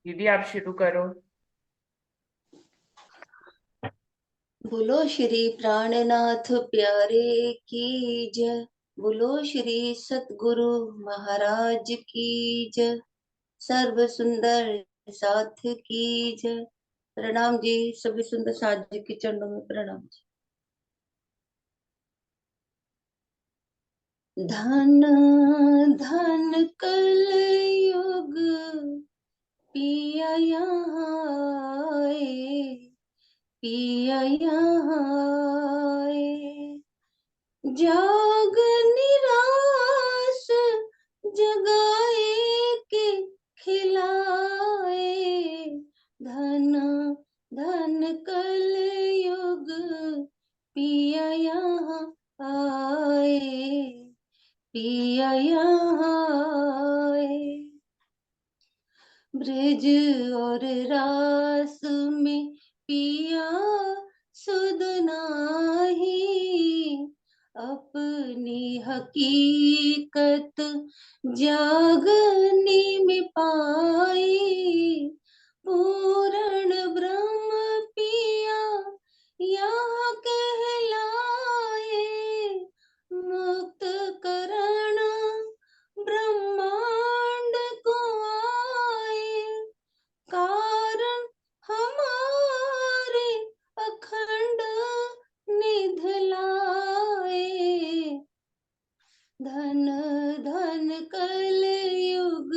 दीदी आप शुरू करो। बोलो श्री प्राणनाथ प्यारे की जय। बोलो श्री सतगुरु महाराज की जय। सर्व सुंदर साथ की जय। प्रणाम जी, सभी सुंदर साथ जी के चरणों में प्रणाम जी। धन धन कल युग पिया यहाँ आए, पिया यहाँ आए। जाग निराश जगाए के खिलाए। धन धन कल युग पिया यहाँ आए, पिया यहाँ आए। ब्रज और रास में पिया सुध नाही, अपनी हकीकत जागने में पाई। पूर्ण ब्रह्म पिया यहाँ कहलाए, मुक्त करण ब्रह्मांड को आए। कारण हमारे अखंड निध लाए। धन धन कल युग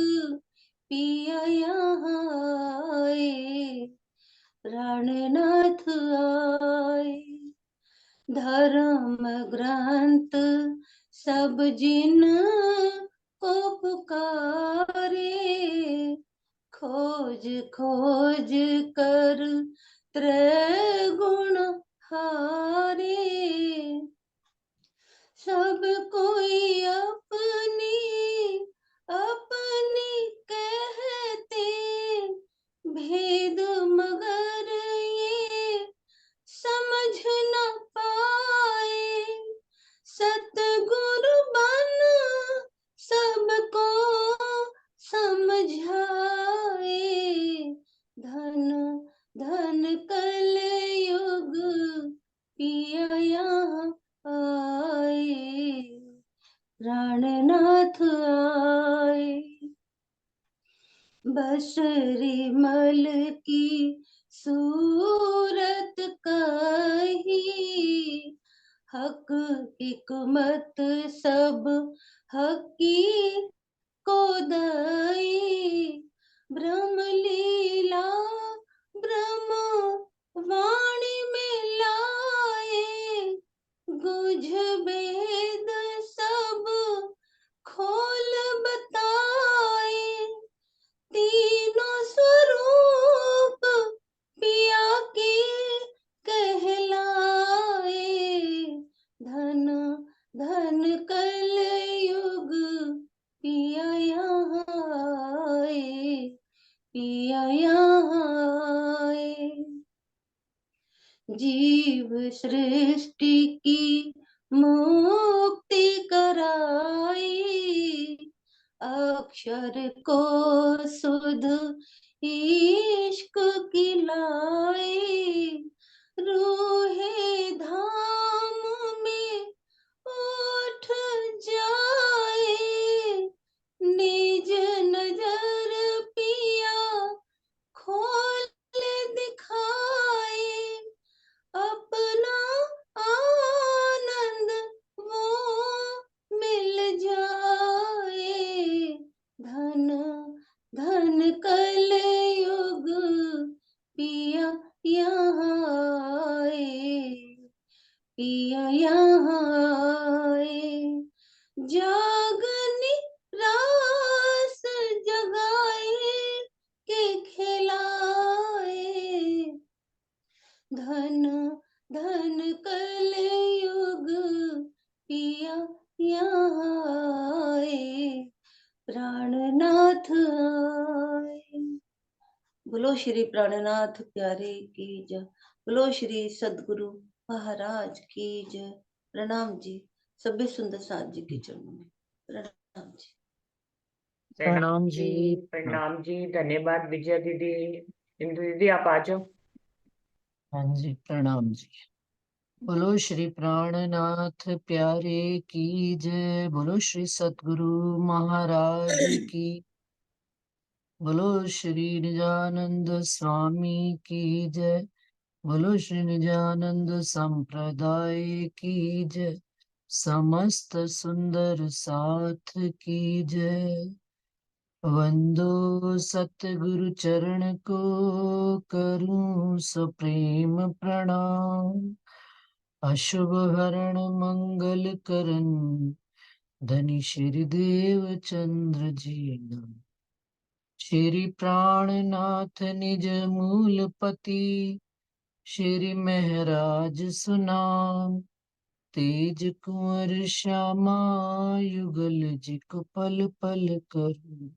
पिया यहाँ आए, प्राणनाथ आए। धर्म ग्रंथ सब जिन को पुकारे, खोज खोज कर त्रैगुण हारे। सब कोई अपनी अपनी कहते, भेद मगर ये समझ न पाए। सतगुरु बन सबको समझाए। धन धन कल युग पिया यहाँ आए, प्राणनाथ आए। बसरी की सूरत कही, हक हिकमत सब हकी को दई। ब्रह्म लीला ब्रह्म वाणी में लाए, गुझ भेद सब खोल बताए। तीनों स्वरूप पिया के कहलाए। धन धन कल युग पिया यहाँ आए, पिया यहाँ आए। जीव सृष्टि की मुक्ति कराई, अक्षर को सुध इश्क की लाई। रूहे धाम में उठ जाए, निज नजर पिया खोल दिखाए। अपना आनंद वो मिल जाए। धन धन कल युग पिया यहाँ आए, पिया यहाँ आए। जागनी रास जगाए के खिलाए। धन धन कल युग पिया यहाँ आए, प्राणनाथ आए। बोलो श्री प्राणनाथ प्यारे की जय। बोलो श्री सदगुरु महाराज की जय। प्रणाम जी, सभी सुंदर साथ जी के चरणों में प्रणाम जी। प्रणाम जी। प्रणाम जी। धन्यवाद विजय दीदी। इंदु दीदी आप आ जाओ। हाँ जी, प्रणाम जी। बोलो श्री प्राणनाथ प्यारे की जय। बोलो श्री सतगुरु महाराज की। बोलो श्री निजानंद स्वामी की जय। बोलो श्री निजानंद संप्रदाय की जय। समस्त सुंदर साथ की जय। वंदो सतगुरु चरण को, करूं सप्रेम प्रणाम। अशुभ हरण मंगल करन, धनी श्री देव चंद्र जी नमः। श्री प्राणनाथ निज मूलपति, श्री महराज सुनाम। तेज कुंवर श्यामा युगल जिक पल पल करूं।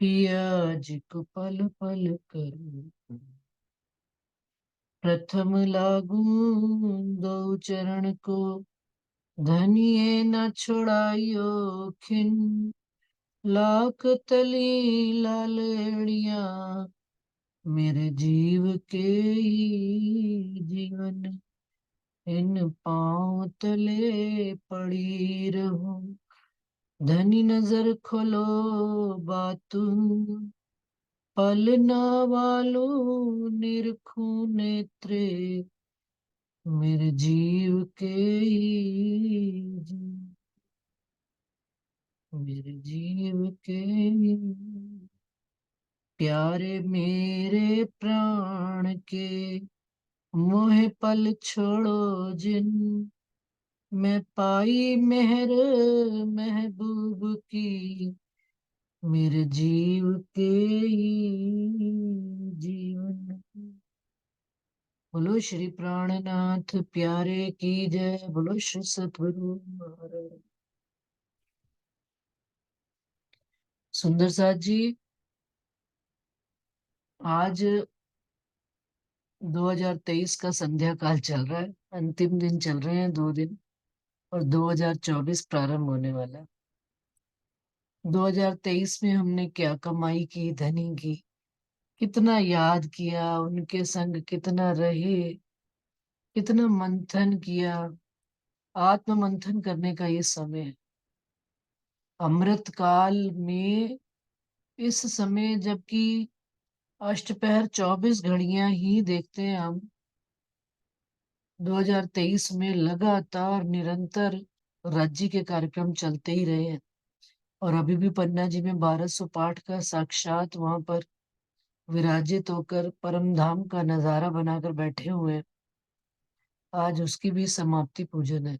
पिया जिक पल पल करूं। प्रथम लागू दो चरण को, धनिये न छुड़ाइयो खिन। लाख तली लालड़िया, मेरे जीव के ही जीवन। इन पांव तले पड़ी रहूं। धनी नजर खोलो बातू, पलना वालो निरखू नेत्रे। मेरे जीव के ही मेरे जीव के ही प्यारे मेरे प्राण के। मोह पल छोड़ो जिन, मैं पाई मेहर महबूब की। मेरे जीव के ही जीवन। बोलो श्री प्राणनाथ प्यारे की जय। बोलो श्री सतगुरु महाराज। सुंदर साथ जी, आज 2023 का संध्या काल चल रहा है। अंतिम दिन चल रहे हैं 2 दिन, और 2024 प्रारंभ होने वाला है। 2023 में हमने क्या कमाई की, धनी की, कितना याद किया, उनके संग कितना रहे, कितना मंथन किया। आत्म मंथन करने का ये समय है। अमृत काल में इस समय, जबकि अष्टपहर 24 घड़ियां ही देखते हैं हम, 2023 में लगातार निरंतर राज्य के कार्यक्रम चलते ही रहे हैं। और अभी भी पन्ना जी में 1200 पाठ का साक्षात वहां पर विराजित होकर परम धाम का नजारा बनाकर बैठे हुए हैं। आज उसकी भी समाप्ति पूजन है।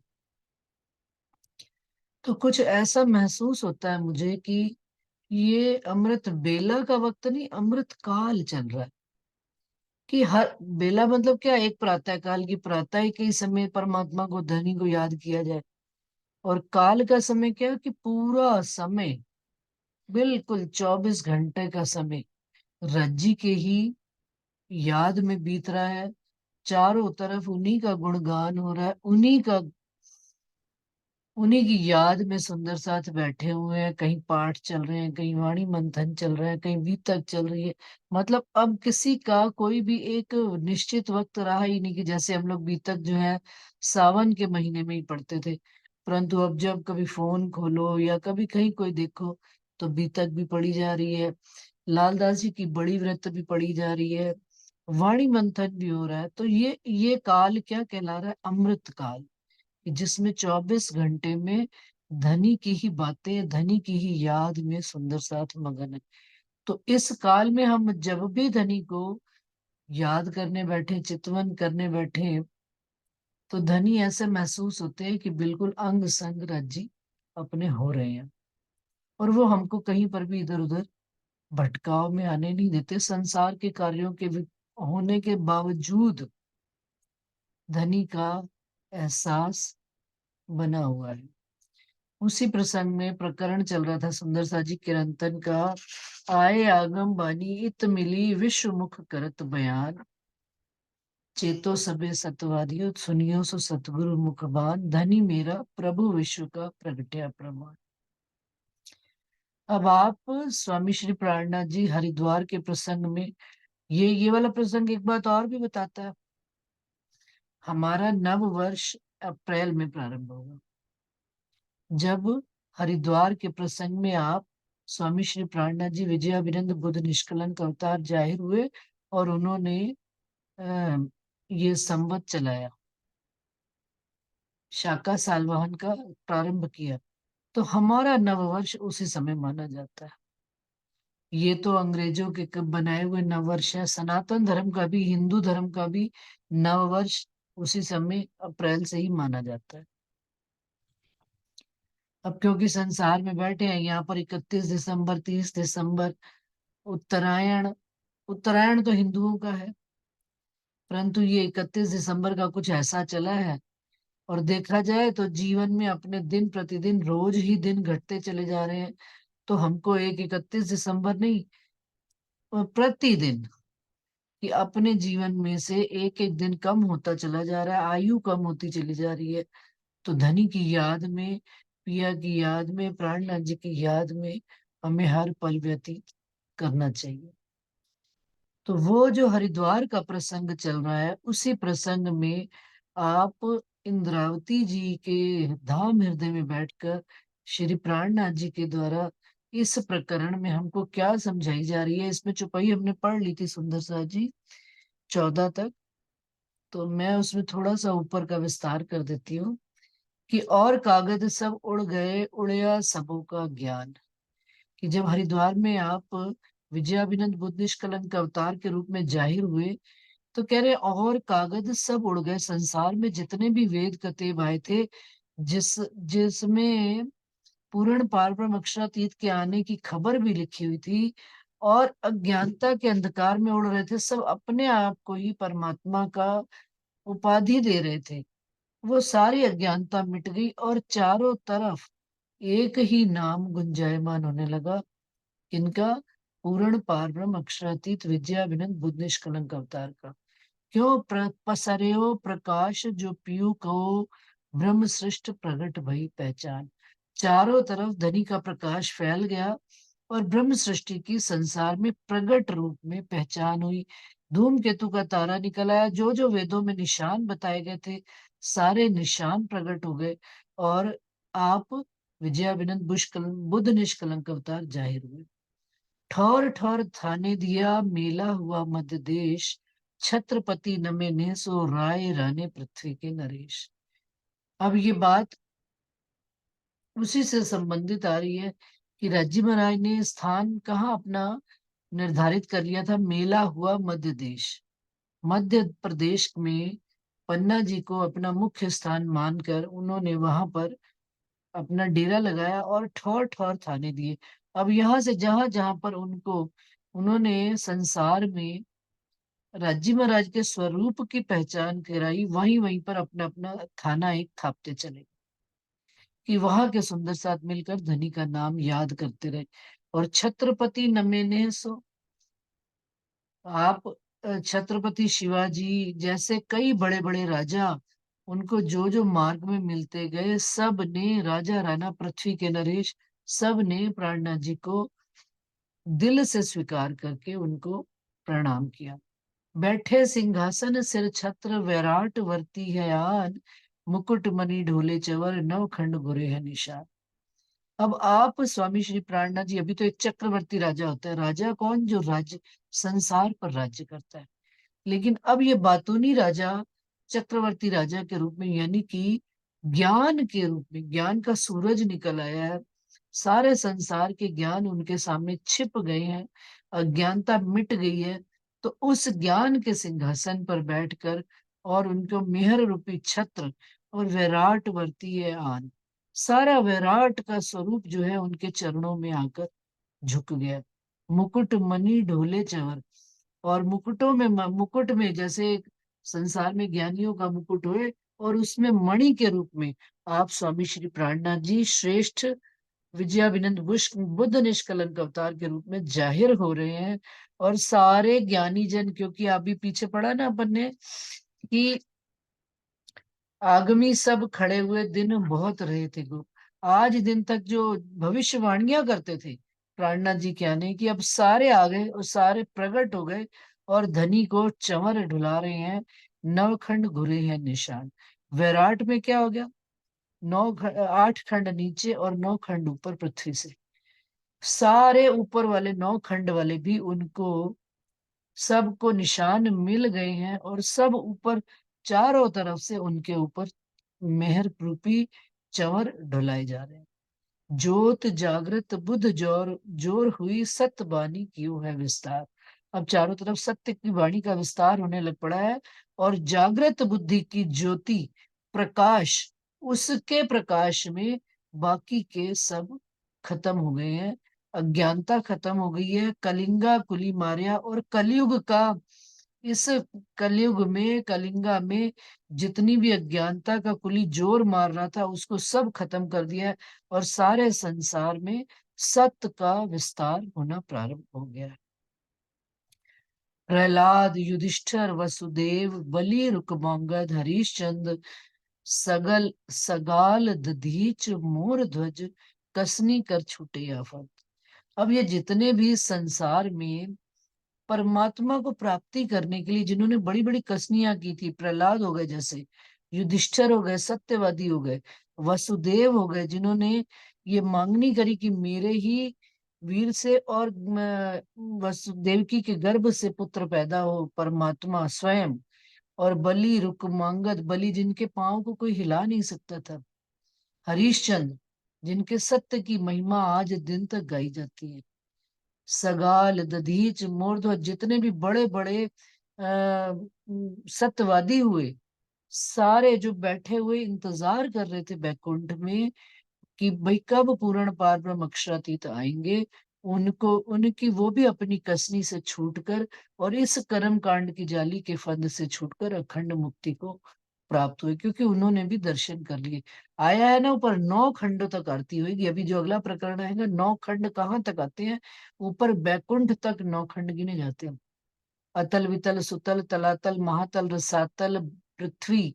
तो कुछ ऐसा महसूस होता है मुझे कि ये अमृत बेला का वक्त नहीं, अमृत काल चल रहा है। कि हर बेला मतलब क्या, एक प्रातः काल की प्रातः के ही समय परमात्मा को, धनी को याद किया जाए। और काल का समय क्या, कि पूरा समय, बिल्कुल 24 घंटे का समय रज्जी के ही याद में बीत रहा है। चारों तरफ उन्हीं का गुणगान हो रहा है, उन्हीं की याद में सुंदर साथ बैठे हुए हैं। कहीं पाठ चल रहे हैं, कहीं वाणी मंथन चल रहा है, कहीं वितक चल रही है। मतलब अब किसी का कोई भी एक निश्चित वक्त रहा ही नहीं, कि जैसे हम लोग वितक जो है सावन के महीने में ही पढ़ते थे। परंतु अब जब कभी फोन खोलो या कभी कहीं कोई देखो, तो वितक भी पढ़ी जा रही है, लालदास जी की बड़ी व्रत भी पढ़ी जा रही है, वाणी मंथन भी हो रहा है। तो ये काल क्या कहला रहा है, अमृत काल, कि जिसमें 24 घंटे में धनी की ही बातें, धनी की ही याद में सुंदर साथ मगन है। तो इस काल में हम जब भी धनी को याद करने बैठे, चितवन करने बैठे, तो धनी ऐसे महसूस होते हैं कि बिल्कुल अंग संग राज्जी अपने हो रहे हैं। और वो हमको कहीं पर भी इधर उधर भटकाव में आने नहीं देते। संसार के कार्यों के होने के बावजूद धनी का एहसास बना हुआ है। उसी प्रसंग में प्रकरण चल रहा था सुंदर सा जी किरंतन का। आए आगम बानी इत मिली, विश्व मुख करत बयान। चेतो सबे सतवादियो, सुनियो सो सतगुरु मुखबान। धनी मेरा प्रभु विश्व का प्रगट्या प्रमाण। अब आप स्वामी श्री प्राणनाथ जी हरिद्वार के प्रसंग में ये वाला प्रसंग एक बात और भी बताता है। हमारा नव वर्ष अप्रैल में प्रारंभ होगा। जब हरिद्वार के प्रसंग में आप स्वामी श्री प्राणनाथ जी विजयाभिनंद बुद्ध निष्कलंक अवतार जाहिर हुए और उन्होंने ये संवत चलाया, शाका सालवाहन का प्रारंभ किया, तो हमारा नववर्ष उसी समय माना जाता है। ये तो अंग्रेजों के बनाए हुए नववर्ष है। सनातन धर्म का भी, हिंदू धर्म का भी नववर्ष उसी समय अप्रैल से ही माना जाता है। अब क्योंकि संसार में बैठे हैं यहाँ पर 31 दिसंबर, 30 दिसंबर उत्तरायण, उत्तरायण तो हिंदुओं का है, परंतु ये 31 दिसंबर का कुछ ऐसा चला है। और देखा जाए तो जीवन में अपने दिन प्रतिदिन रोज ही दिन घटते चले जा रहे हैं। तो हमको एक 31 दिसंबर नहीं, प्रतिदिन कि अपने जीवन में से एक एक दिन कम होता चला जा रहा है, आयु कम होती चली जा रही है। तो धनी की याद में, पिया की याद में, प्राणनाथ जी की याद में हमें हर पल व्यतीत करना चाहिए। तो वो जो हरिद्वार का प्रसंग चल रहा है, उसी प्रसंग में आप इंद्रावती जी के धाम हृदय में बैठकर श्री प्राणनाथ जी के द्वारा इस प्रकरण में हमको क्या समझाई जा रही है, इसमें चौपाई हमने पढ़ ली थी सुंदर सा जी 14 तक। तो मैं उसमें थोड़ा सा ऊपर का विस्तार कर देती हूँ कि और कागज सब उड़ गए, उड़या सबों का ज्ञान। कि जब हरिद्वार में आप विजयाभिनंद बुद्ध निष्कलंक अवतार के रूप में जाहिर हुए, तो कह रहे और कागज सब उड़ गए। संसार में जितने भी वेद कतेब आए थे, जिसमें पूर्ण पारब्रह्म अक्षरातीत के आने की खबर भी लिखी हुई थी और अज्ञानता के अंधकार में उड़ रहे थे, सब अपने आप को ही परमात्मा का उपाधि दे रहे थे। वो सारी अज्ञानता मिट गई और चारों तरफ एक ही नाम गुंजायमान होने लगा। इनका पूर्ण पारब्रह्म अक्षरातीत विद्याविनंद बुद्ध निष्कलंक अवतार का। क्यों पसर्यो प्रकाश जो पीयू को ब्रह्म सृष्ट प्रगट भई पहचान। चारों तरफ धनी का प्रकाश फैल गया और ब्रह्म सृष्टि की संसार में प्रगट रूप में पहचान हुई। धूमकेतु का तारा निकल आया, जो जो वेदों में निशान बताए गए थे सारे निशान प्रकट हो गए और आप विजयाविनंद बुद्ध निष्कलंक अवतार जाहिर हुए। ठौर ठौर थाने दिया मेला हुआ मध्य देश, छत्रपति नमे ने सो राय राने पृथ्वी के नरेश। अब ये बात उसी से संबंधित आ रही है कि राज्य महाराज ने स्थान कहाँ अपना निर्धारित कर लिया था, मेला हुआ मध्य देश, मध्य प्रदेश में पन्ना जी को अपना मुख्य स्थान मानकर उन्होंने वहां पर अपना डेरा लगाया और ठौर ठौर थाने दिए। अब यहाँ से जहां जहां पर उनको उन्होंने संसार में राज्य महाराज के स्वरूप की पहचान कराई, वहीं वहीं पर अपना अपना थाना एक थापते चले कि वहां के सुंदर साथ मिलकर धनी का नाम याद करते रहे। और छत्रपति नमेने सो आप छत्रपति शिवाजी जैसे कई बड़े बड़े राजा, उनको जो जो मार्ग में मिलते गए, सब ने राजा राणा पृथ्वी के नरेश, सब ने प्राणनाथ जी को दिल से स्वीकार करके उनको प्रणाम किया। बैठे सिंहासन सिर छत्र वैराट वर्ती है आन, मुकुट मणि ढोले चवर नवखंड गुरे है निशान। अब आप स्वामी श्री प्राणनाथ जी, अभी तो एक चक्रवर्ती राजा होता है, राजा कौन, जो राज्य संसार पर राज्य करता है, लेकिन अब ये बातूनी राजा चक्रवर्ती राजा के रूप में, यानी कि ज्ञान के रूप में, ज्ञान का सूरज निकल आया है, सारे संसार के ज्ञान उनके सामने छिप गए हैं, अज्ञानता मिट गई है। तो उस ज्ञान के सिंहासन पर बैठकर और उनको मेहर रूपी छत्र और वैराट वर्ती है आन, सारा वैराट का स्वरूप जो है उनके चरणों में आकर झुक गया। मुकुट मणि ढोले चवर, और मुकुटों में, मुकुट में जैसे संसार में ज्ञानियों का मुकुट हुए और उसमें मणि के रूप में आप स्वामी श्री प्राणनाथ जी श्रेष्ठ विजयाभिनंद बुद्ध निष्कलंक अवतार के रूप में जाहिर हो रहे हैं। और सारे ज्ञानी जन, क्योंकि अभी पीछे पढ़ा ना अपन ने कि आगमी सब खड़े हुए दिन बहुत रहे थे गो, आज दिन तक जो भविष्यवाणियां करते थे प्राणनाथ जी क्या नहीं कि अब सारे आ गए और सारे प्रकट हो गए और धनी को चंवर ढुला रहे हैं, नवखंड घुरे हैं निशान। विराट में क्या हो गया, 8 खंड नीचे और 9 खंड ऊपर पृथ्वी से, सारे ऊपर वाले 9 खंड वाले भी उनको सबको निशान मिल गए हैं और सब ऊपर चारों तरफ से उनके ऊपर मेहर रूपी चंवर ढुलाए जा रहे हैं। ज्योत जागृत बुध जोर जोर हुई सत्य वाणी क्यों है विस्तार। अब चारों तरफ सत्य की वाणी का विस्तार होने लग पड़ा है और जागृत बुद्धि की ज्योति प्रकाश, उसके प्रकाश में बाकी के सब खत्म हो गए हैं। अज्ञानता खत्म हो गई है, कलिंगा कुली मारिया और कलयुग का, इस कलयुग में कलिंगा में जितनी भी अज्ञानता का कुली जोर मार रहा था उसको सब खत्म कर दिया है और सारे संसार में सत्य का विस्तार होना प्रारंभ हो गया है। प्रहलाद, युधिष्ठिर, वसुदेव, बलि, रुकमांगद, हरिश्चंद्र, सगल सगाल दधीच, मोर ध्वज, कसनी कर छूटे आफत। अब ये जितने भी संसार में परमात्मा को प्राप्ति करने के लिए जिन्होंने बड़ी बड़ी कसनियां की थी, प्रहलाद हो गए जैसे, युधिष्ठिर हो गए सत्यवादी हो गए, वसुदेव हो गए जिन्होंने ये मांगनी करी कि मेरे ही वीर से और वसुदेवकी के गर्भ से पुत्र पैदा हो परमात्मा स्वयं, और बलि रुकमांगद, बलि जिनके पांव को कोई हिला नहीं सकता था, हरिश्चंद्र जिनके सत्य की महिमा आज दिन तक गाई जाती है, सगाल दधीच मूर्धवज जितने भी बड़े बड़े सत्यवादी हुए, सारे जो बैठे हुए इंतजार कर रहे थे बैकुंठ में कि भाई कब पूर्ण पार ब्रह्म अक्षरातीत आएंगे, उनको उनकी वो भी अपनी कसनी से छूटकर और इस कर्म कांड की जाली के फंद से छूटकर अखंड मुक्ति को प्राप्त हुए, क्योंकि उन्होंने भी दर्शन कर लिए। आया है ना ऊपर 9 खंडों तक आरती होगी। अभी जो अगला प्रकरण आएगा 9 खंड कहाँ तक आते हैं, ऊपर बैकुंठ तक 9 खंड गिने जाते हैं। अतल वितल सुतल तलातल महातल रसातल पृथ्वी,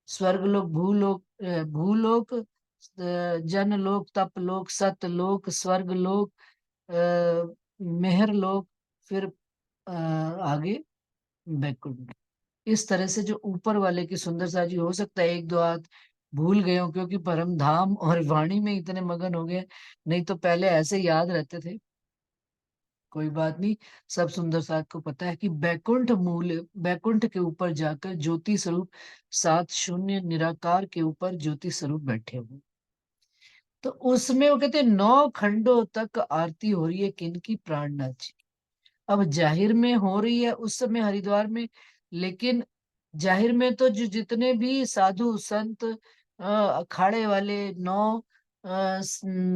स्वर्गलोक भूलोक, भूलोक, जनलोक, तपलोक, सतलोक, स्वर्गलोक, मेहरलोक, फिर आगे बैकुंठ। इस तरह से जो ऊपर वाले की सुंदरता जी, हो सकता है एक दो आध भूल गए हो क्योंकि परम धाम और वाणी में इतने मगन हो गए, नहीं तो पहले ऐसे याद रहते थे। कोई बात नहीं, सब सुंदर साथ को पता है कि बैकुंठ मूल, बैकुंठ के ऊपर जाकर ज्योति स्वरूप 7 शून्य निराकार के ऊपर ज्योति स्वरूप बैठे हुए, तो उसमें वो कहते हैं 9 खंडों तक आरती हो रही है किनकी, प्राणनाथ जी। अब जाहिर में हो रही है उस समय हरिद्वार में, लेकिन जाहिर में तो जो जितने भी साधु संत अखाड़े वाले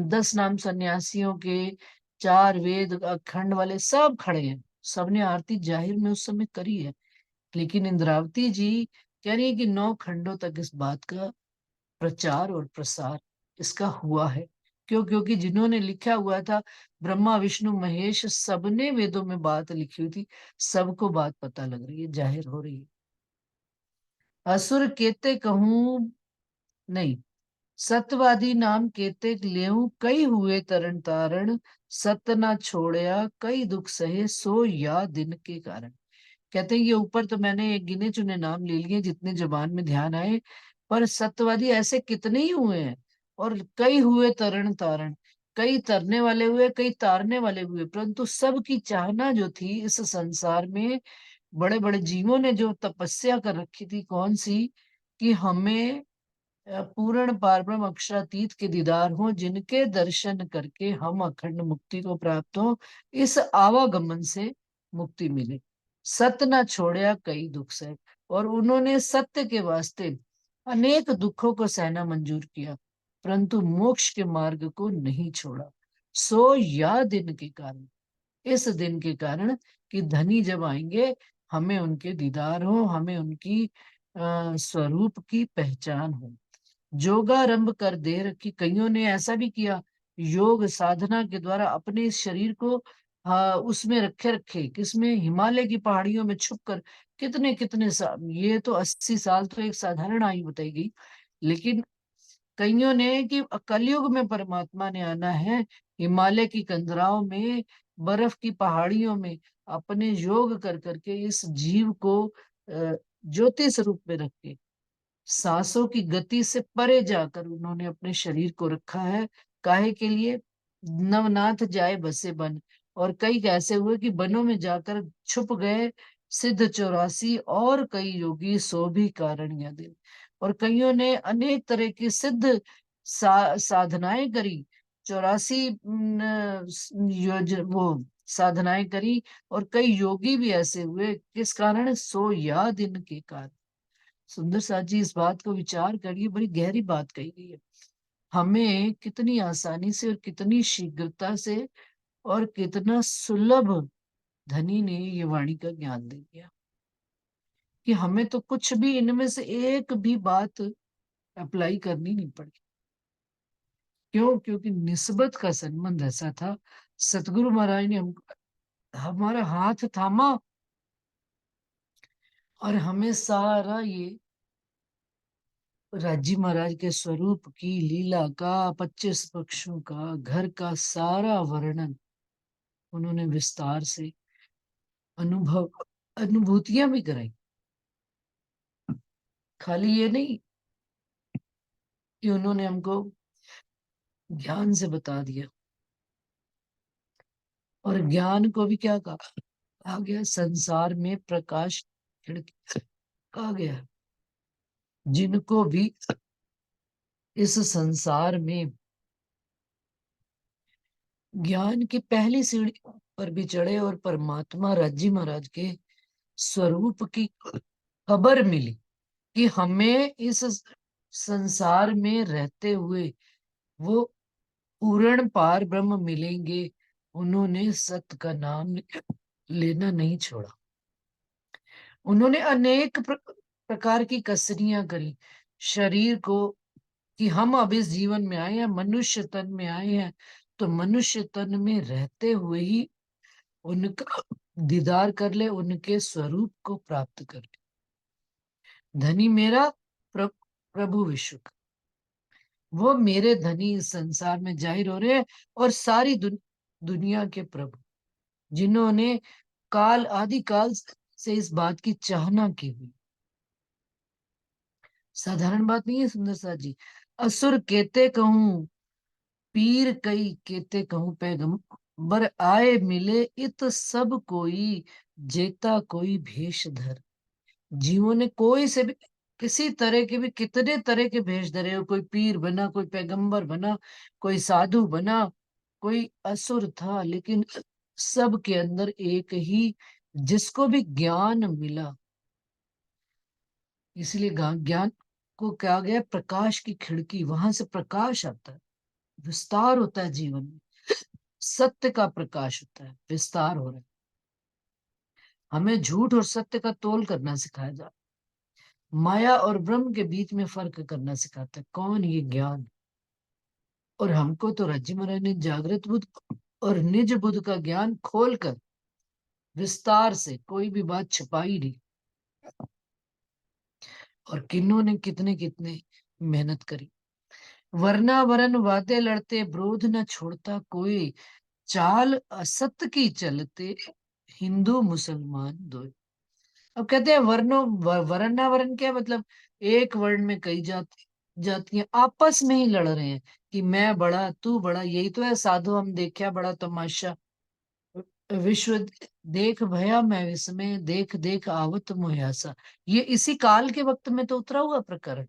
10 नाम सन्यासियों के, 4 वेद अखंड वाले सब खड़े हैं, सबने आरती जाहिर में उस समय करी है। लेकिन इंद्रावती जी कह रही है कि 9 खंडों तक इस बात का प्रचार और प्रसार इसका हुआ है। क्यों? क्योंकि जिन्होंने लिखा हुआ था, ब्रह्मा विष्णु महेश सबने वेदों में बात लिखी हुई थी, सबको बात पता लग रही है, जाहिर हो रही है। असुर केते कहूं नहीं, सतवादी नाम केते लेऊं, कई हुए तरन तारण, सत ना छोड़या कई दुख सहे, सो या दिन के कारण। कहते हैं ये ऊपर तो मैंने गिने चुने नाम ले लिए जितने जुबान में ध्यान आए, पर सत्यवादी ऐसे कितने ही हुए हैं, और कई हुए तरण तारण, कई तरने वाले हुए कई तारने वाले हुए, परंतु सबकी चाहना जो थी इस संसार में, बड़े बड़े जीवों ने जो तपस्या कर रखी थी, कौन सी, कि हमें पूर्ण पारब्रह्म अक्षरातीत के दीदार हो, जिनके दर्शन करके हम अखंड मुक्ति को प्राप्त हो, इस आवागमन से मुक्ति मिले। सत्य न छोड़या कई दुख सह, और उन्होंने सत्य के वास्ते अनेक दुखों को सहना मंजूर किया, परंतु मोक्ष के मार्ग को नहीं छोड़ा। सो या दिन के कारण, इस दिन के कारण कि धनी जब आएंगे हमें उनके दीदार हो, हमें उनकी स्वरूप की पहचान हो। योगारंभ कर दे रखी, कईयों ने ऐसा भी किया, योग साधना के द्वारा अपने इस शरीर को उसमें रखे रखे, किसमें, हिमालय की पहाड़ियों में छुप कर, कितने कितने साल, ये तो 80 साल तो एक साधारण आयु बताई गई, लेकिन कईयों ने कि कलयुग में परमात्मा ने आना है, हिमालय की कंदराओं में, बर्फ की पहाड़ियों में अपने योग कर करके इस जीव को ज्योति स्वरूप में रख के सांसों की गति से परे जाकर उन्होंने अपने शरीर को रखा है। काहे के लिए? नवनाथ जाए बसे बन। और कई ऐसे हुए कि बनों में जाकर छुप गए, सिद्ध 84 और कई योगी सो भी कारण याद। और कईयों ने अनेक तरह की सिद्ध साधनाएं करी, 84 वो साधनाएं करी। और कई योगी भी ऐसे हुए, किस कारण? सो याद इनके कारण। सुंदर साथ जी, इस बात को विचार करिए, बड़ी गहरी बात कही गई है। हमें कितनी आसानी से और कितनी शीघ्रता से और कितना सुलभ धनी ने ये वाणी का ज्ञान दे दिया कि हमें तो कुछ भी इनमें से एक भी बात अप्लाई करनी नहीं पड़ी। क्यों? क्योंकि निस्बत का संबंध ऐसा था। सतगुरु महाराज ने हमारा हाथ थामा और हमें सारा ये राजी महाराज के स्वरूप की लीला का, 25 पक्षों का, घर का सारा वर्णन उन्होंने विस्तार से अनुभूतियां भी कराई। खाली ये नहीं कि उन्होंने हमको ज्ञान से बता दिया, और ज्ञान को भी क्या कहा गया? संसार में प्रकाश खिड़की कहा गया। जिनको भी इस संसार में ज्ञान की पहली सीढ़ी पर भी चढ़े और परमात्मा राजी महाराज के स्वरूप की खबर मिली कि हमें इस संसार में रहते हुए वो पूर्ण पार ब्रह्म मिलेंगे, उन्होंने सत्य का नाम लेना नहीं छोड़ा। उन्होंने अनेक प्रकार की कसरियां करी शरीर को, कि हम अब इस जीवन में आए हैं, मनुष्य तन में आए हैं, तो मनुष्य तन में रहते हुए ही उनका दीदार कर ले, उनके स्वरूप को प्राप्त कर ले। धनी मेरा प्रभु विश्व का, वो मेरे धनी इस संसार में जाहिर हो रहे हैं। और सारी दुनिया के प्रभु, जिन्होंने काल आदि काल से इस बात की चाहना की हुई। साधारण बात नहीं है सुंदर साथ जी। असुर केते कहूं, पीर कई केते कहूं, पैगंबर आए मिले इत सब कोई, जेता कोई भेष धर। जीवों ने कोई से भी किसी तरह के भी कितने तरह के भेष धरे हो, कोई पीर बना, कोई पैगंबर बना, कोई साधु बना, कोई असुर था, लेकिन सब के अंदर एक ही, जिसको भी ज्ञान मिला। इसलिए ज्ञान को क्या गया? प्रकाश की खिड़की, वहां से प्रकाश आता है, विस्तार होता है जीवन में। सत्य का प्रकाश होता है, विस्तार हो रहा है। हमें झूठ और सत्य का तोल करना सिखाया जाता है। माया और ब्रह्म के बीच में फर्क करना सिखाता है कौन? ये ज्ञान। और हमको तो रज्जी महाराज ने जागृत बुद्ध और निज बुद्ध का ज्ञान खोलकर विस्तार से, कोई भी बात छुपाई नहीं। और किन्नों ने कितने कितने मेहनत करी। वरना वरन वादे लड़ते, विरोध न छोड़ता कोई, चाल असत्य की चलते, हिंदू मुसलमान दो। अब कहते हैं वर्णों, वरना वरण क्या मतलब? एक वर्ण में कई जातियां आपस में ही लड़ रहे हैं कि मैं बड़ा तू बड़ा। यही तो है साधु हम देखा बड़ा तमाशा, विश्व देख भया मैं विस्मय, देख देख आवत मोहयासा। ये इसी काल के वक्त में तो उतरा हुआ प्रकरण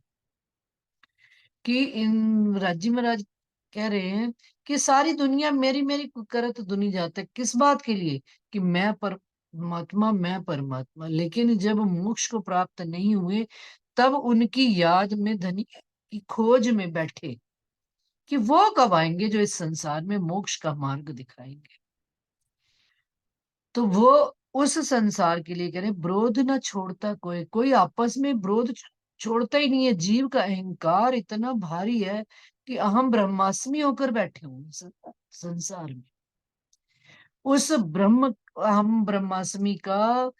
कि इन राज्य महाराज कह रहे हैं कि सारी दुनिया मेरी मेरी करत दुनी जाता है। किस बात के लिए? कि मैं परमात्मा, मैं परमात्मा। लेकिन जब मोक्ष को प्राप्त नहीं हुए, तब उनकी याद में धनी की खोज में बैठे कि वो कब आएंगे जो इस संसार में मोक्ष का मार्ग दिखाएंगे। तो वो उस संसार के लिए कह रहे विरोध न छोड़ता कोई, कोई आपस में विरोध छोड़ता ही नहीं है। जीव का अहंकार इतना भारी है कि अहम ब्रह्मास्मि होकर बैठे हुए संसार में। उस ब्रह्म, अहम ब्रह्मास्मि का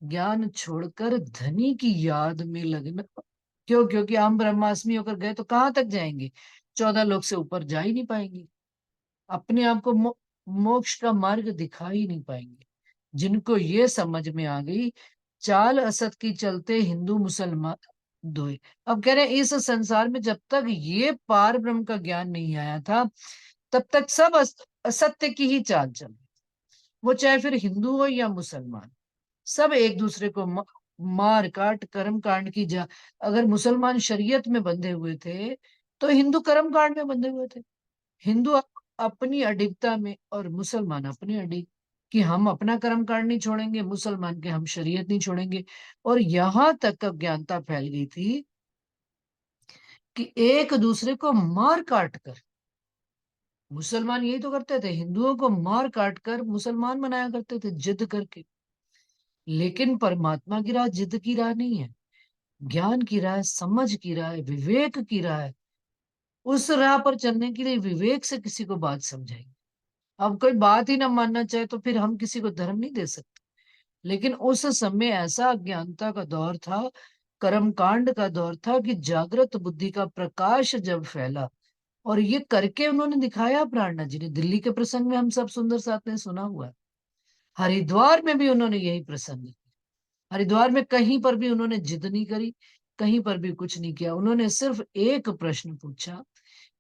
ज्ञान छोड़कर धनी की याद में लगना क्यों? क्योंकि हम ब्रह्मास्मि होकर गए तो कहाँ तक जाएंगे? 14 लोक से ऊपर जा ही नहीं पाएंगे। अपने आप को मोक्ष का मार्ग दिखा ही नहीं पाएंगे। जिनको ये समझ में आ गई, चाल असत की चलते हिंदू मुसलमान दोए। अब कह रहे हैं इस संसार में जब तक ये पार ब्रह्म का ज्ञान नहीं आया था, तब तक सब असत्य की ही चाल चल रही। वो चाहे फिर हिंदू हो या मुसलमान, सब एक दूसरे को मार काट कर्म कांड की जा। अगर मुसलमान शरीयत में बंधे हुए थे, तो हिंदू कर्म कांड में बंधे हुए थे। हिंदू अपनी अडिगता में और मुसलमान अपनी अडिग, कि हम अपना कर्म कांड नहीं छोड़ेंगे, मुसलमान के हम शरीयत नहीं छोड़ेंगे। और यहां तक अज्ञानता फैल गई थी कि एक दूसरे को मार काट कर, मुसलमान यही तो करते थे, हिंदुओं को मार काट कर मुसलमान बनाया करते थे जिद करके। लेकिन परमात्मा की राह जिद की राह नहीं है, ज्ञान की राह, समझ की राह, विवेक की राह है। उस राह पर चलने के लिए विवेक से किसी को बात समझाएंगे। अब कोई बात ही ना मानना चाहे तो फिर हम किसी को धर्म नहीं दे सकते। लेकिन उस समय ऐसा अज्ञानता का दौर था, कर्मकांड का दौर था, कि जागृत बुद्धि का प्रकाश जब फैला, और ये करके उन्होंने दिखाया प्राणनाथ जी ने। दिल्ली के प्रसंग में हम सब सुंदर साथ ने सुना हुआ है। हरिद्वार में भी उन्होंने यही प्रसंग, हरिद्वार में कहीं पर भी उन्होंने जिद नहीं करी, कहीं पर भी कुछ नहीं किया। उन्होंने सिर्फ एक प्रश्न पूछा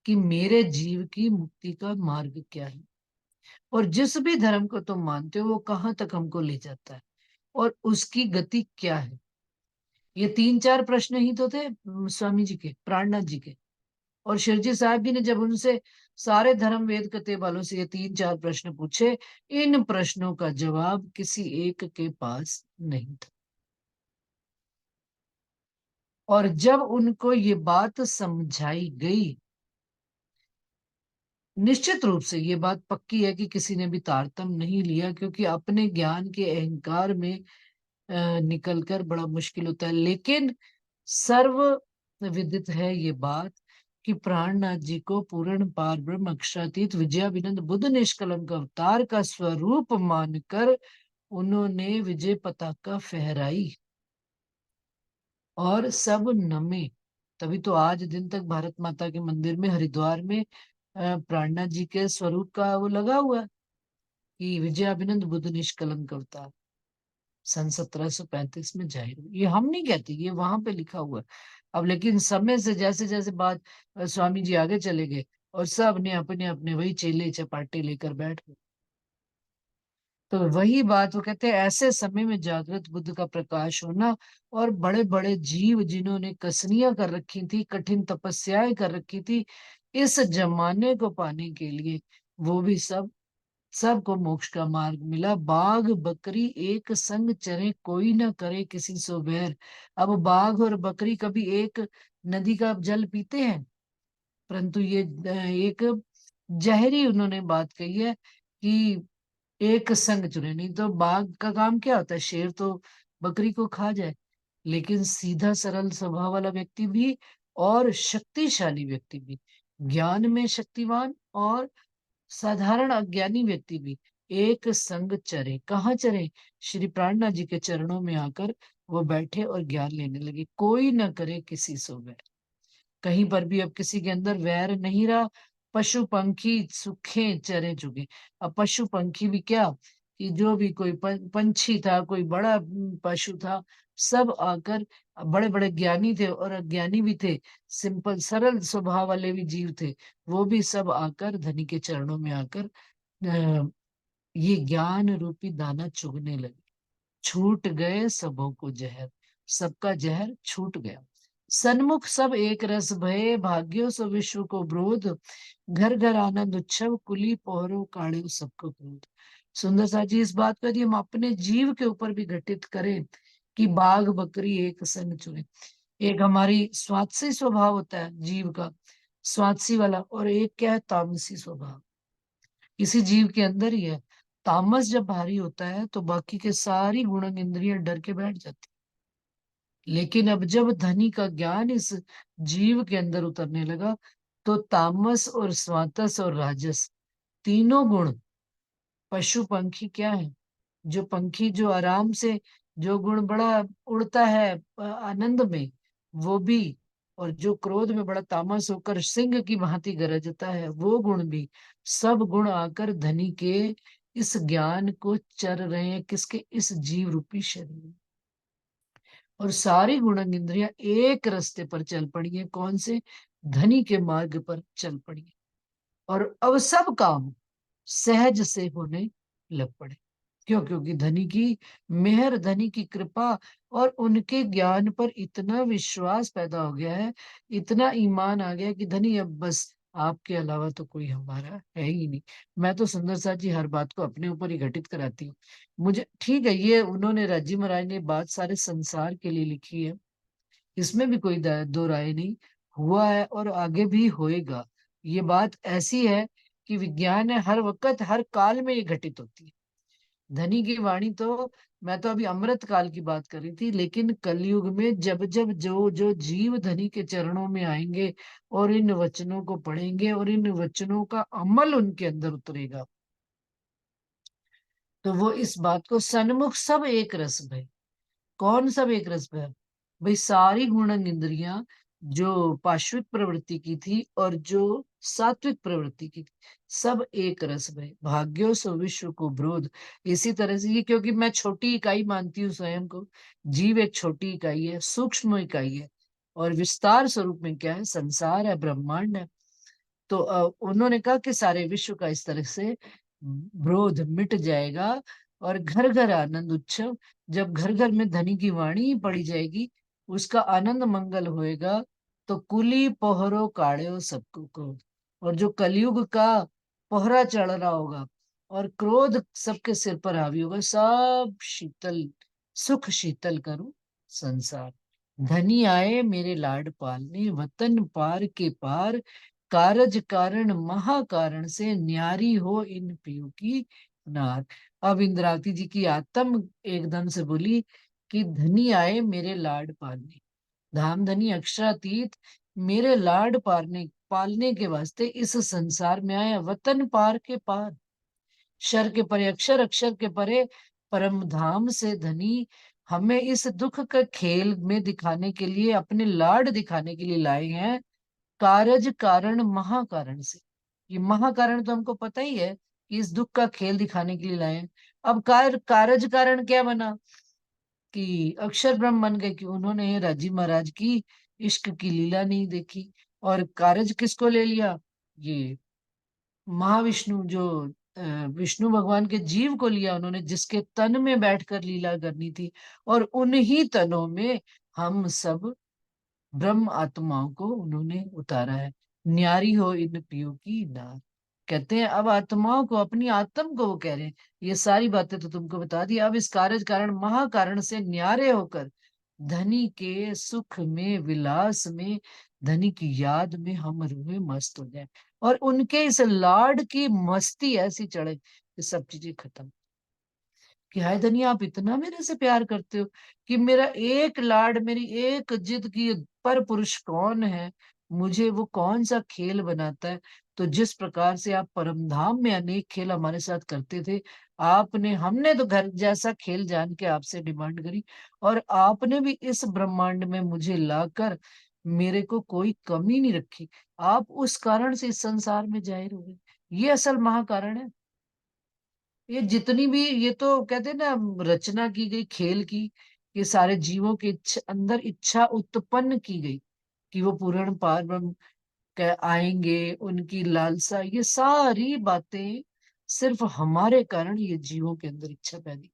कि मेरे जीव की मुक्ति का मार्ग क्या है, और जिस भी धर्म को तुम मानते हो वो कहाँ तक हमको ले जाता है, और उसकी गति क्या है। ये 3-4 प्रश्न ही तो थे स्वामी जी के, प्राणनाथ जी के। और शिवजी साहब जी ने जब उनसे सारे धर्म वेद कथे वालों से ये 3-4 प्रश्न पूछे, इन प्रश्नों का जवाब किसी एक के पास नहीं था। और जब उनको ये बात समझाई गई, निश्चित रूप से ये बात पक्की है कि किसी ने भी तारतम्य नहीं लिया, क्योंकि अपने ज्ञान के अहंकार में निकलकर बड़ा मुश्किल होता है। लेकिन सर्व विदित है ये बात कि प्राणनाथ जी को पूर्ण पार ब्रह्म अक्षरातीत विजयाभिनंद बुद्ध निष्कलंक अवतार का स्वरूप मानकर उन्होंने विजय पताका फहराई और सब नमे। तभी तो आज दिन तक भारत माता के मंदिर में हरिद्वार में प्राणनाथ जी के स्वरूप का वो लगा हुआ है कि विजयाभिनंद बुद्ध निष्कलंक अवतार, सन 1735 में जाहिर हुई। ये हम नहीं कहते, ये वहां पे लिखा हुआ है। अब लेकिन समय से जैसे जैसे बात, स्वामी जी आगे चले गए और सब ने अपने अपने वही चेले चपाटे लेकर बैठ गए। तो वही बात वो कहते हैं, ऐसे समय में जागृत बुद्ध का प्रकाश होना, और बड़े बड़े जीव जिन्होंने कसनियां कर रखी थी, कठिन तपस्याएं कर रखी थी इस जमाने को पाने के लिए, वो भी सबको मोक्ष का मार्ग मिला। बाघ बकरी एक संग चरे, कोई ना करे किसी सो बैर। अब बाघ और बकरी कभी एक नदी का जल पीते हैं? परंतु ये एक जहरी उन्होंने बात कही है कि एक संग चुने। नहीं तो बाघ का काम क्या होता है, शेर तो बकरी को खा जाए। लेकिन सीधा सरल स्वभाव वाला व्यक्ति भी और शक्तिशाली व्यक्ति भी, ज्ञान में शक्तिवान और साधारण अज्ञानी व्यक्ति भी एक संग चरे। कहाँ चरे? श्री प्राणनाथ जी के चरणों में आकर वो बैठे और ज्ञान लेने लगे। कोई न करे किसी सो बैर। कहीं पर भी अब किसी के अंदर वैर नहीं रहा। पशु पंखी सूखे चरे चुके। अब पशु पंखी भी क्या, कि जो भी कोई पंछी था, कोई बड़ा पशु था, सब आकर, बड़े बड़े ज्ञानी थे और अज्ञानी भी थे, सिंपल सरल स्वभाव वाले भी जीव थे, वो भी सब आकर धनी के चरणों में आकर ये ज्ञान रूपी दाना चुगने लगे। छूट गए सबों को जहर, सबका जहर छूट गया। सन्मुख सब एक रस भये, भाग्यो सो विश्व को ब्रोध। घर घर आनंद उत्सव, कुली पहरो काढ़े सबको क्रोध। सुंदर सा जी, इस बात को यदि हम अपने जीव के ऊपर भी घटित करें कि बाघ बकरी एक संग चुने। एक हमारी स्वात्सी स्वभाव होता है जीव का, स्वात्सी वाला, और एक क्या है, तामसी स्वभाव। किसी जीव के अंदर ही है। तामस जब भारी होता है तो बाकी के सारी गुणन इंद्रियां डर के बैठ जाती। लेकिन अब जब धनी का ज्ञान इस जीव के अंदर उतरने लगा, तो तामस और स्वातस और राजस तीनों गुण, पशु पंखी क्या है, जो पंखी जो आराम से, जो गुण बड़ा उड़ता है आनंद में, वो भी, और जो क्रोध में बड़ा तामस होकर सिंह की भांति गरजता है, वो गुण भी, सब गुण आकर धनी के इस ज्ञान को चर रहे हैं, किसके? इस जीव रूपी शरीर में। और सारी गुणन इंद्रियां एक रास्ते पर चल पड़ी है, कौन से? धनी के मार्ग पर चल पड़ी है। और अब सब काम सहज से होने लग पड़े। क्यों? क्योंकि धनी की मेहर, धनी की कृपा और उनके ज्ञान पर इतना विश्वास पैदा हो गया है, इतना ईमान आ गया कि धनी अब बस आपके अलावा तो कोई हमारा है ही नहीं। मैं तो सुंदर साथ जी हर बात को अपने ऊपर ही घटित कराती हूँ। मुझे ठीक है, ये उन्होंने राजी महाराज ने बात सारे संसार के लिए लिखी है, इसमें भी कोई दो राय नहीं। हुआ है और आगे भी होएगा। ये बात ऐसी है कि विज्ञान है, हर वक्त हर काल में ये घटित होती है। धनी की वाणी तो, मैं तो अभी अमृत काल की बात कर रही थी, लेकिन कलयुग में जब जब जो जो जीव धनी के चरणों में आएंगे और इन वचनों को पढ़ेंगे और इन वचनों का अमल उनके अंदर उतरेगा, तो वो इस बात को सन्मुख सब एक रस भय। कौन सब एक रस भय? भाई सारी गुणन इंद्रियां, जो पाश्विक प्रवृत्ति की थी और जो सात्विक प्रवृत्ति की थी, सब एक रस भय। भाग्यो सो विश्व को ब्रोध। इसी तरह से ये, क्योंकि मैं छोटी इकाई मानती हूँ स्वयं को, जीव एक छोटी इकाई है, सूक्ष्म इकाई है, और विस्तार स्वरूप में क्या है? संसार है, ब्रह्मांड है। तो उन्होंने कहा कि सारे विश्व का इस तरह से विरोध मिट जाएगा, और घर घर आनंद उत्सव। जब घर घर में धनी की वाणी पड़ी जाएगी, उसका आनंद मंगल होएगा, तो कुली पोहरो काढ़ो सबको क्रोध। और जो कलयुग का पोहरा चढ़ रहा होगा और क्रोध सबके सिर पर हावी होगा, सब शीतल, सुख शीतल करूं संसार। धनी आए मेरे लाड पालने, वतन पार के पार, कारज कारण महाकारण से, न्यारी हो इन पियो की नार। अब इंद्रावती जी की आत्म एकदम से बोली कि धनी आए मेरे लाड पालने, धाम धनी अक्षरातीत मेरे लाड पालने पालने के वास्ते इस संसार में आया, वतन पार के पार, शर के परे अक्षर, अक्षर के परे परम धाम से धनी हमें इस दुख का खेल में दिखाने के लिए, अपने लाड दिखाने के लिए लाए हैं, कारज कारण महाकारण से। ये महाकारण तो हमको पता ही है कि इस दुख का खेल दिखाने के लिए लाए हैं। अब कारज कारण क्या बना? कि अक्षर ब्रह्म बन गए, कि उन्होंने राजी महाराज की इश्क की लीला नहीं देखी। और कारज किसको ले लिया? ये महाविष्णु, जो विष्णु भगवान के जीव को लिया उन्होंने, जिसके तन में बैठकर लीला करनी थी। और उन्हीं तनों में हम सब ब्रह्म आत्माओं को उन्होंने उतारा है। न्यारी हो इन पियो की नार। कहते हैं अब आत्माओं को, अपनी आत्म को वो कह रहे हैं, ये सारी बातें तो तुमको बता दी, अब इस कारज कारण महाकारण से न्यारे होकर धनी के सुख में, विलास में, धनी की याद में हम रूहे मस्त हो जाए, और उनके इस लाड की मस्ती ऐसी चढ़े कि सब चीजें खत्म। कि हाय धनिया, आप इतना मेरे से प्यार करते हो कि मेरा एक लाड, मेरी एक जिद की पर पुरुष कौन है, मुझे वो कौन सा खेल बनाता है। तो जिस प्रकार से आप परमधाम में अनेक खेल हमारे साथ करते थे, आपने, हमने तो घर जैसा खेल जान के आपसे डिमांड करी, और आपने भी इस ब्रह्मांड में मुझे लाकर मेरे को कोई कमी नहीं रखी। आप उस कारण से इस संसार में जाहिर हो गए। ये असल महाकारण है। ये जितनी भी, ये तो कहते हैं ना, रचना की गई खेल की, ये सारे जीवों के अंदर इच्छा उत्पन्न की गई कि वो पूर्ण पार ब्रह्म आएंगे, उनकी लालसा, ये सारी बातें सिर्फ हमारे कारण ये जीवों के अंदर इच्छा पैदा।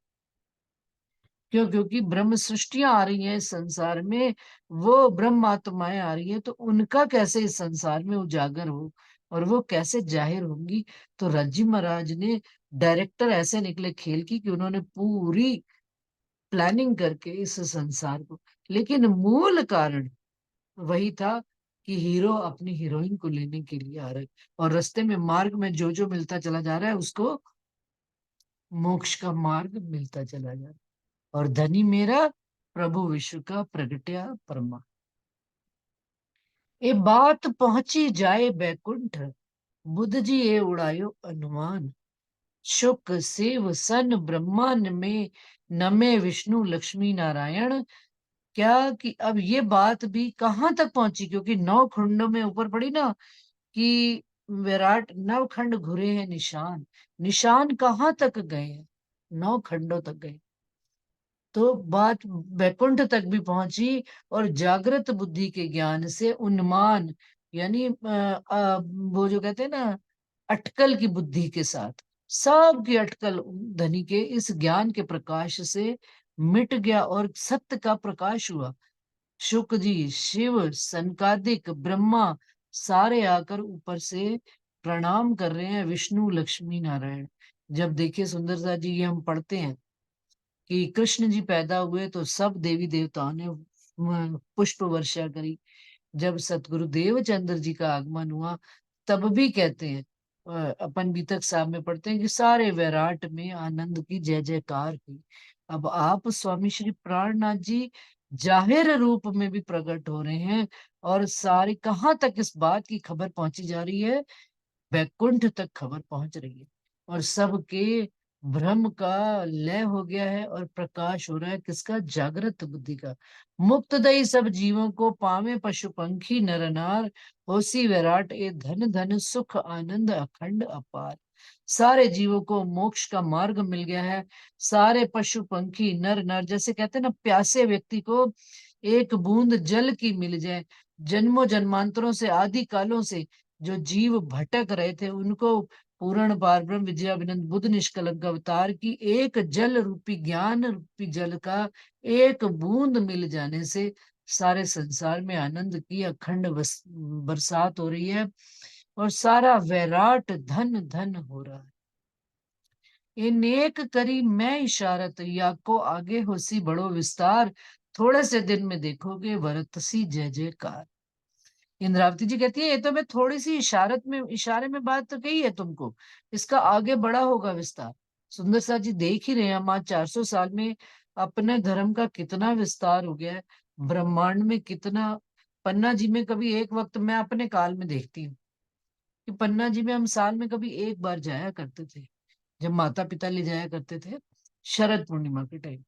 क्यों? क्योंकि ब्रह्म सृष्टियां आ रही हैं इस संसार में, वो ब्रह्म आत्माएं आ रही हैं, तो उनका कैसे इस संसार में उजागर हो, और वो कैसे जाहिर होंगी। तो रज्जी महाराज ने, डायरेक्टर ऐसे निकले खेल की कि उन्होंने पूरी प्लानिंग करके इस संसार को, लेकिन मूल कारण वही था कि हीरो अपनी हीरोइन को लेने के लिए आ रहे, और रास्ते में मार्ग में जो जो मिलता चला जा रहा है उसको मोक्ष का मार्ग मिलता चला जा रहा है। और धनी मेरा प्रभु विश्व का प्रगट्या परमा। ये बात पहुंची जाए बैकुंठ, बुद्ध जी ये उड़ायो अनुमान, शुक शिव सन ब्रह्मांड में, नमे विष्णु लक्ष्मी नारायण, क्या कि अब ये बात भी कहाँ तक पहुंची, क्योंकि 9 खंडों में ऊपर पड़ी ना कि विराट नवखंड घुरे हैं निशान। निशान कहाँ तक गए हैं? 9 खंडों तक गए। तो बात वैकुंठ तक भी पहुंची, और जागृत बुद्धि के ज्ञान से उन्मान, यानी वो जो कहते हैं ना, अटकल की बुद्धि के साथ सबकी अटकल धनी के इस ज्ञान के प्रकाश से मिट गया, और सत्य का प्रकाश हुआ। शुक जी, शिव, सनकादिक, ब्रह्मा सारे आकर ऊपर से प्रणाम कर रहे हैं, विष्णु लक्ष्मी नारायण। जब देखिए सुंदर सा जी, ये हम पढ़ते हैं कि कृष्ण जी पैदा हुए तो सब देवी देवताओं ने पुष्प वर्षा करी। जब सतगुरु देवचंद्र जी का आगमन हुआ, तब भी कहते हैं, अपन बीतक साहब में पढ़ते हैं कि सारे वैराट में आनंद की जय जयकार हुई। अब आप स्वामी श्री प्राणनाथ जी जाहिर रूप में भी प्रकट हो रहे हैं, और सारी कहाँ तक इस बात की खबर पहुंची जा रही है? वैकुंठ तक खबर पहुंच रही है, और सबके भ्रम का लय हो गया है, और प्रकाश हो रहा है किसका? जागृत बुद्धि का। मुक्त दई सब जीवों को पावे पशु पंखी नर नार, होसी विराट ए धन धन सुख आनंद अखंड अपार। सारे जीवों को मोक्ष का मार्ग मिल गया है। सारे पशु पंखी नर नार, जैसे कहते हैं ना, प्यासे व्यक्ति को एक बूंद जल की मिल जाए, जन्मों जन्मांतरों से, आदि कालों से जो जीव भटक रहे थे, उनको पूर्ण पार ब्रह्म विद्याविनंद बुद्ध निष्कलंक अवतार की एक जल रूपी, ज्ञान रूपी जल का एक बूंद मिल जाने से सारे संसार में आनंद की अखंड बरसात हो रही है, और सारा वैराट धन धन हो रहा है। नेक करी मैं इशारत, या को आगे होसी बड़ो विस्तार, थोड़े से दिन में देखोगे वरतसी जय जयकार। इंद्रावती जी कहती है, ये तो मैं थोड़ी सी इशारे में बात तो कही है तुमको, इसका आगे बड़ा होगा विस्तार। सुंदर सा जी देख ही रहे हैं हम, आज 400 साल में अपने धर्म का कितना विस्तार हो गया है, ब्रह्मांड में कितना। पन्ना जी में कभी एक वक्त मैं अपने काल में देखती हूँ कि पन्ना जी में हम साल में कभी एक बार जाया करते थे, जब माता पिता ले जाया करते थे शरद पूर्णिमा के टाइम।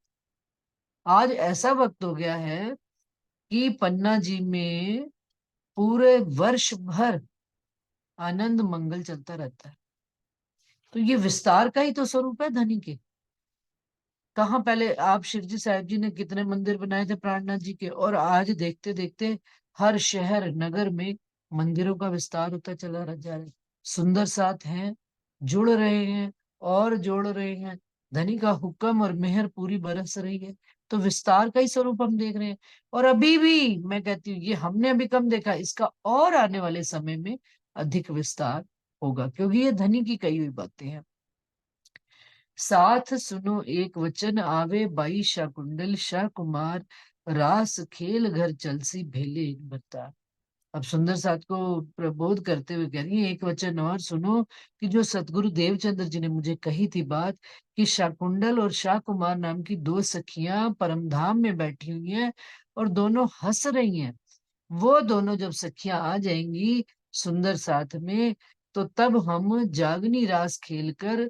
आज ऐसा वक्त हो गया है कि पन्ना जी में पूरे वर्ष भर आनंद मंगल चलता रहता है। तो ये विस्तार का ही तो स्वरूप है धनी के। कहाँ पहले आप शिवजी साहिब जी ने कितने मंदिर बनाए थे प्राणनाथ जी के, और आज देखते देखते हर शहर नगर में मंदिरों का विस्तार होता चला जा रहा है। सुंदर साथ हैं, जुड़ रहे हैं और जोड़ रहे हैं। धनी का हुक्म और मेहर पूरी बरस रही है, तो विस्तार का ही स्वरूप हम देख रहे हैं। और अभी भी मैं कहती हूँ, ये हमने अभी कम देखा, इसका और आने वाले समय में अधिक विस्तार होगा, क्योंकि ये धनी की कही हुई बातें हैं। साथ सुनो एक वचन आवे, बाई शाकुंडल शाह कुमार, रास खेल घर चलसी भेले इन बता। अब सुंदर साथ को प्रबोध करते हुए कह रही है, एक वचन और सुनो कि जो सतगुरु देवचंद्र जी ने मुझे कही थी बात, कि शाकुंडल और शाह कुमार नाम की दो सखियां परमधाम में बैठी हुई हैं, और दोनों हंस रही हैं। वो दोनों जब सखियां आ जाएंगी सुंदर साथ में, तो तब हम जागनी रास खेलकर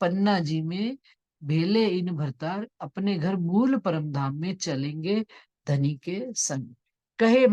पन्ना जी में भेले इन भरतार अपने घर मूल परम धाम में चलेंगे धनी के संग। कहे